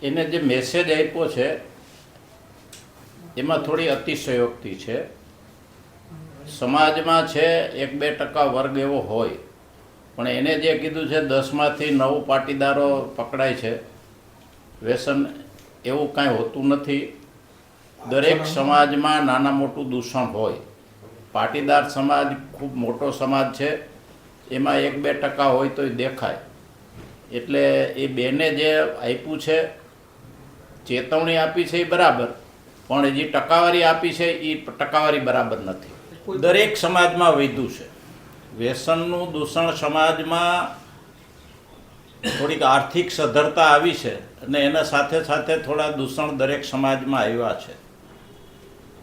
એને જે મેસેજ આપ્યો છે એમાં થોડી અતિશયોક્તિ છે. સમાજમાં છે 1-2% વર્ગ એવો હોય, પણ એને જે કીધું છે 10માંથી 9 પાટીદારો પકડાય છે, વ્યસન એવું કાંઈ હોતું નથી. દરેક સમાજમાં નાના મોટું દૂષણ હોય. પાટીદાર સમાજ ખૂબ મોટો સમાજ છે, એમાં 1-2% હોય તોય દેખાય. એટલે એ બેને જે આપ્યું છે, ચેતવણી આપી છે એ બરાબર, પણ જે ટકાવારી આપી છે એ ટકાવારી બરાબર નથી. દરેક સમાજમાં વધ્યું છે વ્યસનનું દૂષણ. સમાજમાં થોડીક આર્થિક સદ્ધરતા આવી છે અને એના સાથે સાથે થોડા દૂષણ દરેક સમાજમાં આવ્યા છે,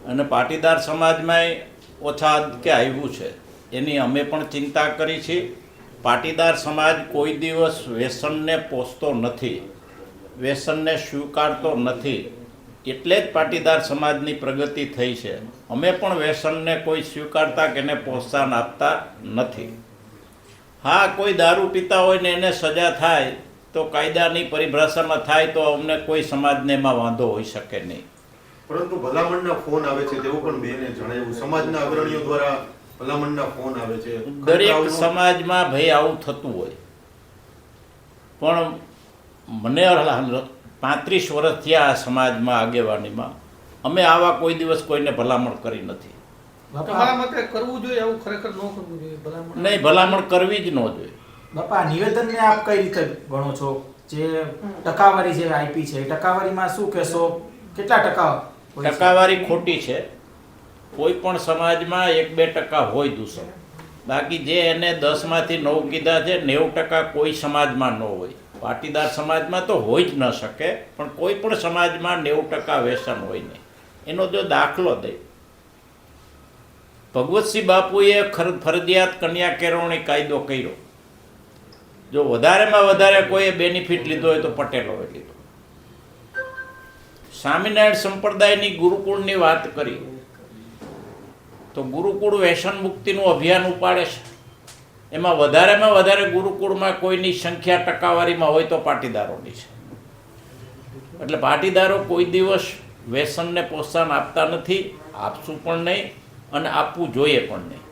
અને પાટીદાર સમાજમાંય ઓછા કે આવ્યું છે. એની અમે પણ ચિંતા કરી છે. પાટીદાર સમાજ કોઈ દિવસ વ્યસનને પોષતો નથી, વ્યસનને સ્વીકારતો નથી, એટલે જ પાટીદાર સમાજની પ્રગતિ થઈ છે. અમે પણ વ્યસનને કોઈ સ્વીકારતા કે એને પ્રોત્સાહન આપતા નથી. હા, કોઈ દારૂ પીતા હોય ને એને સજા થાય તો કાયદાની પરિભાષામાં થાય તો અમને કોઈ સમાજને એમાં વાંધો હોઈ શકે નહીં. પરંતુ ભલામણના ફોન આવે છે તેવું પણ બેને જણાવ્યું. સમાજના અગ્રણીઓ દ્વારા ભલામણના ફોન આવે છે. દરેક સમાજમાં ભાઈ આવું થતું હોય, પણ મને 35 વર્ષ થયા આ સમાજમાં આગેવાનીમાં, અમે આવા કોઈ દિવસ કોઈને ભલામણ કરી નથી. તમારા મતે કરવું જોઈએ આવું? ખરેખર ન કરવું જોઈએ ભલામણ? નહીં, ભલામણ કરવી જ ન જોઈએ. બાપા, નિવેદનને આપ કઈ રીતે ગણો છો? જે ટકાવારી જે આપી છે, ટકાવારીમાં શું કહેશો? કેટલા ટકા? ટકાવારી ખોટી છે. કોઈ પણ સમાજમાં 1-2% હોય દૂષણ, બાકી જે એને 10માંથી 9 કીધા છે 90% કોઈ સમાજમાં ન હોય. પાટીદાર સમાજમાં તો હોય જ ન શકે, પણ કોઈ પણ સમાજમાં 90% વ્યસન હોય નહીં. એનો જો દાખલો દે, ભગવતસિંહ બાપુએ ફરજિયાત કન્યા કેળવણી કાયદો કર્યો. જો વધારેમાં વધારે કોઈએ બેનિફિટ લીધો હોય તો પટેલોએ લીધો. સ્વામિનારાયણ સંપ્રદાયની ગુરુકુળની વાત કરી તો ગુરુકુળ વ્યસન મુક્તિનું અભિયાન ઉપાડે છે. એમાં વધારેમાં વધારે ગુરુકુળમાં કોઈની સંખ્યા ટકાવારીમાં હોય તો પાટીદારોની છે. એટલે પાટીદારો કોઈ દિવસ વ્યસનને પ્રોત્સાહન આપતા નથી, આપશું પણ નહીં અને આપવું જોઈએ પણ નહીં.